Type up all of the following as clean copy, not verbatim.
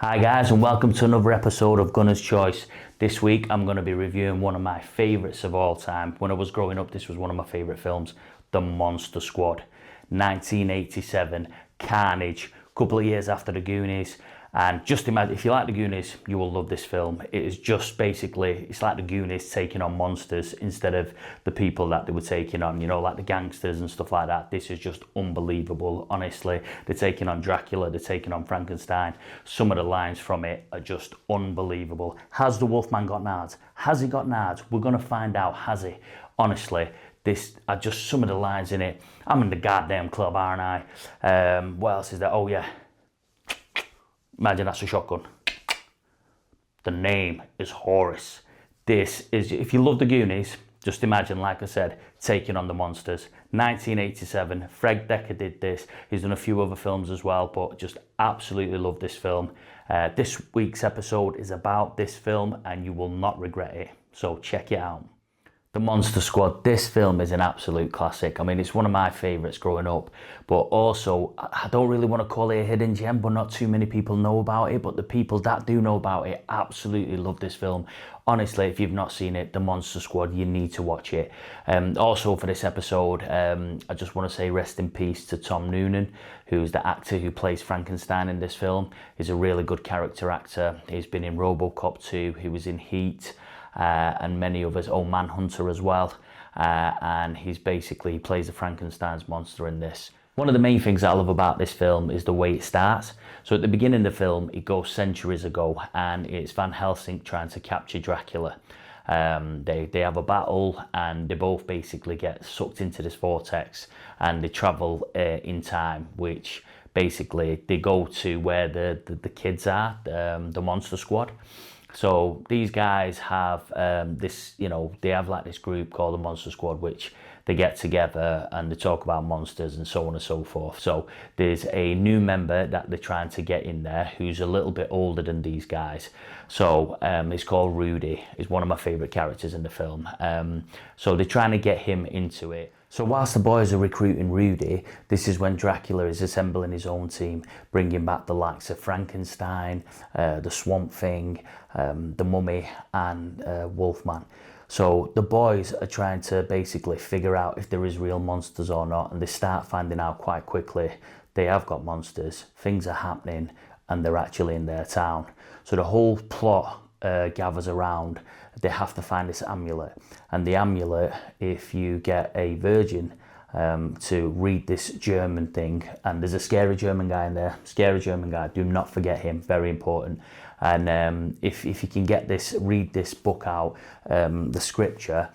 Hi guys, and welcome to another episode of Gunner's Choice. This week I'm going to be reviewing one of my favourites of all time. When I was growing up, this was one of my favourite films, The Monster Squad. 1987, Carnage, a couple of years after The Goonies. And just imagine, if you like The Goonies, you will love this film. It is just basically, it's like The Goonies taking on monsters instead of the people that they were taking on, like the gangsters and stuff like that. This is just unbelievable, honestly. They're taking on Dracula, they're taking on Frankenstein. Some of the lines from it are just unbelievable. Has the Wolfman got nards? Has he got nards? We're going to find out, has he? Honestly, this are just some of the lines in it. I'm in the goddamn club, aren't I? What else is there? Oh yeah. Imagine that's a shotgun. The name is Horace. This is, if you love the Goonies, just imagine, like I said, taking on the monsters. 1987, Fred Dekker did this. He's done a few other films as well, but just absolutely love this film. This week's episode is about this film and you will not regret it. So check it out. The Monster Squad, this film is an absolute classic. I mean, it's one of my favourites growing up, but also, I don't really want to call it a hidden gem, but not too many people know about it, but the people that do know about it absolutely love this film. Honestly, if you've not seen it, The Monster Squad, you need to watch it. Also for this episode, I just want to say rest in peace to Tom Noonan, who's the actor who plays Frankenstein in this film. He's a really good character actor. He's been in RoboCop 2, he was in Heat, and many others, Manhunter as well, and he plays the Frankenstein's monster in this. One of the main things I love about this film is the way it starts. So at the beginning of the film, it goes centuries ago, and it's Van Helsing trying to capture Dracula. They have a battle, and they both basically get sucked into this vortex, and they travel in time, which basically they go to where the kids are, the Monster Squad. So these guys have they have like this group called the Monster Squad, which they get together and they talk about monsters and so on and so forth. So there's a new member that they're trying to get in there who's a little bit older than these guys. So it's called Rudy. He's one of my favourite characters in the film. So they're trying to get him into it. So whilst the boys are recruiting Rudy, this is when Dracula is assembling his own team, bringing back the likes of Frankenstein, the Swamp Thing, the Mummy, and Wolfman. So the boys are trying to basically figure out if there is real monsters or not, and they start finding out quite quickly they have got monsters, things are happening, and they're actually in their town. So the whole plot gathers around, they have to find this amulet, and the amulet, if you get a virgin to read this German thing, and there's a scary German guy in there, do not forget him, very important. And if you can read this book out, the scripture,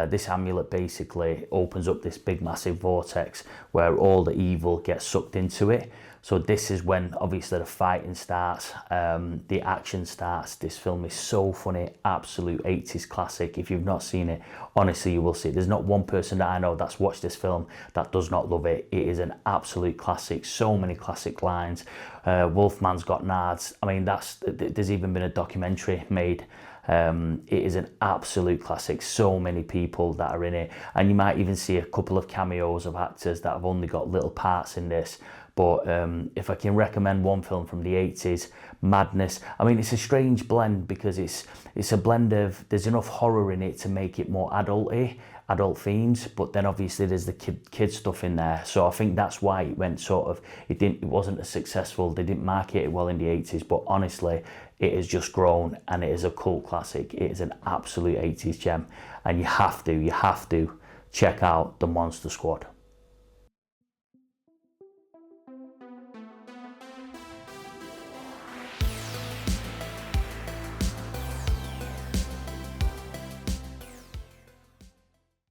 this amulet basically opens up this big massive vortex where all the evil gets sucked into it. So this is when obviously the fighting starts, the action starts. This film is so funny, absolute 80s classic. If you've not seen it, honestly, you will see it. There's not one person that I know that's watched this film that does not love it. It is an absolute classic, so many classic lines. Wolfman's got nards. I mean, there's even been a documentary made. It is an absolute classic, so many people that are in it, and you might even see a couple of cameos of actors that have only got little parts in this. But if I can recommend one film from the 80s, Madness. I mean, it's a strange blend because it's a blend of, there's enough horror in it to make it more adult themes, but then obviously there's the kid stuff in there. So I think that's why it went it wasn't as successful. They didn't market it well in the 80s, but honestly, it has just grown and it is a cult classic. It is an absolute 80s gem, and you have to check out The Monster Squad.